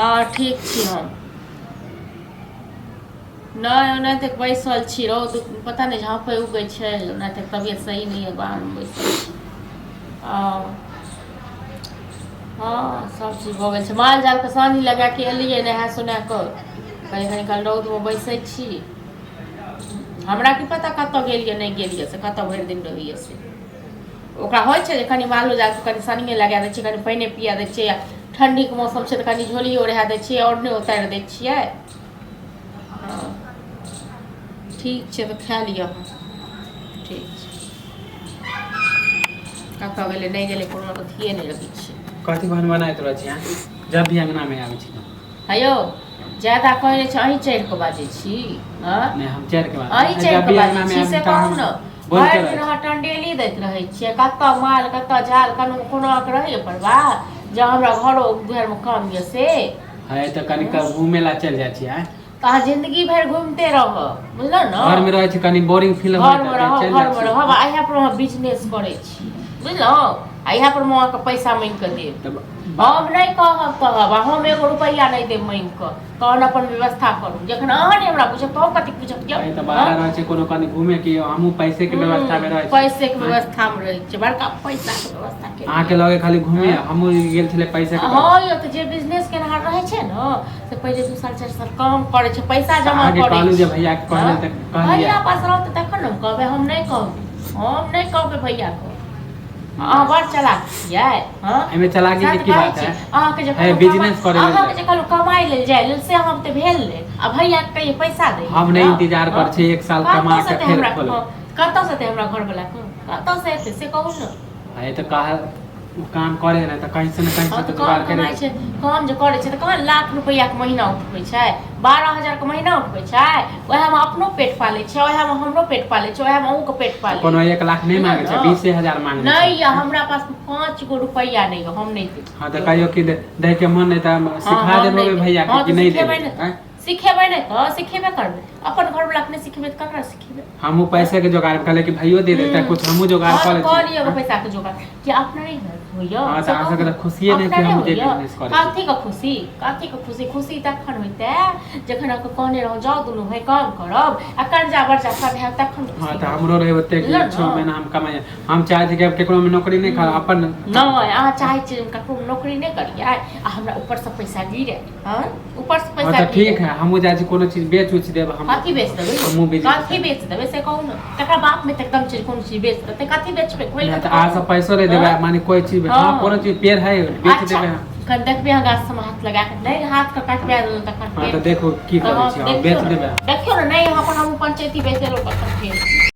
हाँ ठीक छी हम नहीं ओनाहिते बैसल छी रौद पता नहीं झाँपे उगै छै ओनाहिते तबियत सही नहीं है बाहरमे बैसल छी हाँ सब चीज भऽ गेल छै माल जालके सानी लगा के एलियै नहा सुना कऽ कनी कनी काल रौदमे बैसै छी हमरा की पता कतऽ गेलियै नहीं गेलियै से कतऽ भरि दिन रहियै से ओकरा होइ छै जे कनि मालो जालके कनि सानिये लगा दै छियै कनि पानिए पिया दै छियै ठण्डीके मौसम छै तऽ कनि झोली ओढ़ा दै छियै आओर नहि उतारि दै छियै ठीक छै तऽ खा लिअ ठीक छै कतऽ गेलै नहीं गेलै कोनो अथिए नहीं रखै छै कथी बनबनाइत रहै छी जब भी अंगनामे आबै छी हेयौ ज्यादा कहै छै अहीं चढ़ि कऽ बाजै छी नहीं हम चढ़ के बाजै अहीं चढ़ि कऽ बाजै छी से कहू ने भरि दिन अहाँ टंडेली दैत रहै छियै कतऽ माल कतऽ झाल कोनो रहैए परवाह जे हमरा घरो दुआरिमे काम यऽ से है तऽ कनि घूमे ला चलि जाइ छियै तऽ अहाँ जिंदगी भरि घूमते रहब बुझलौ ने घरमे रहै छी कनि बोरिंग फील घरमे रहब आ इएह पर अहाँ बिजनेस करै छी बुझलहुँ आ इएह पर अहाँके पैसा मांगि कऽ देब हम नहीं कहब हम 1 रुपैया नहीं देब मांगि कऽ तहन अपन व्यवस्था करू जखन अहाँ नहीं हमरा पूछब तो कथी पूछब तऽ बाहर रहै छै कोनो कनि घूमे के हमहूँ पैसे के व्यवस्था में रहै छी पैसे के व्यवस्था में रहै छै बड़का पैसा के व्यवस्था के अहाँ के लगे खाली घूमे हमहूँ गेल छलै पैसे के हाँ यो तऽ जे बिजनेस केनहार रहै छै ने से पहिले 2 साल 4 साल काम करै छै पैसा जमा करै छै जे भैया के कहले तऽ कहलिए भैया पास रहतै तखन ने कहबै हम नहीं कहबै भैया को अहाँ बड़ चलाक छियै हाँ एमे चलाकी के की बात है अहाँके जे बिजनेस करे अहाँके जे कहलहुँ कमाई लेल जाय लेल से हम तऽ भेल ले आ भैया के कहिए पैसा दे हम नहीं इंतजार कर छै 1 साल कमा के फिर खोलो कतऽ से हमरा घर वाला कतऽ से एतै से कहू ने है तऽ कहा काम करे ना तऽ कहीं से न कहीं से तो जुगाड़ करे छै काम जे करे छै तऽ कहाँ लाख रुपैया के महीना उठबै छै 12,000 के महीना उठबै छै ओहे में अपनो पेट पाले छै ओहे में हमरो पेट पाले छै ओहे में अहूँ के पेट पाले कोनो 1 लाख नहीं मांगे छै 20,000 मांगे नहीं या हमरा पास 5 गो रुपैया नहीं है हम नहीं दे हां तऽ कहियो कि दे के मन नहीं त सिखा देबे भैया के कि नहीं दे सिखेबै नहीं तो सिखेबे करबै अपन घर वाला के नहीं सिखेबै त ककरा सिखेबै हमहू पैसे के जुगाड़ कहले कि भाइयो दे देता कुछ हमहू जुगाड़ कर लियो पैसा के जुगाड़ कि अपना नहीं होइयो हां त आशा के खुशी नहीं कि हम जे बिजनेस करे काथी के खुशी तखन होइते जखन के कहने रहो जाओ दुनु भाई काम करब आ कर्जा वर्जा सब है तखन हां त हमरो रहे ओते 6 महीना हम कमाए हम चाहे थे कि केकरो में नौकरी नहीं कर अपन नहीं आ चाहे छी ककरो नौकरी नहीं करिए आ हमरा ऊपर से पैसा गिरे हां ऊपर से पैसा हां त ठीक है हमहू जाय छी कोनो चीज बेच उच देब हम कथी बेच देबै हमहू बेच कथी बेच देबै से कहू न तकरा बाप में त एकदम चीज कोनो चीज बेच देतै कथी बेचबै खोल के त आ सब पैसो रे देबै माने कोई चीज हां कोनो चीज पेड़ है बेच देबै कन देखबे हम गाछ से हाथ लगा के नहीं हाथ का काटबे तखन हां त देखो की करै छी हम बेच देबै देखियो न नहीं अपन हम पंचायती बेचेलो तखन फेर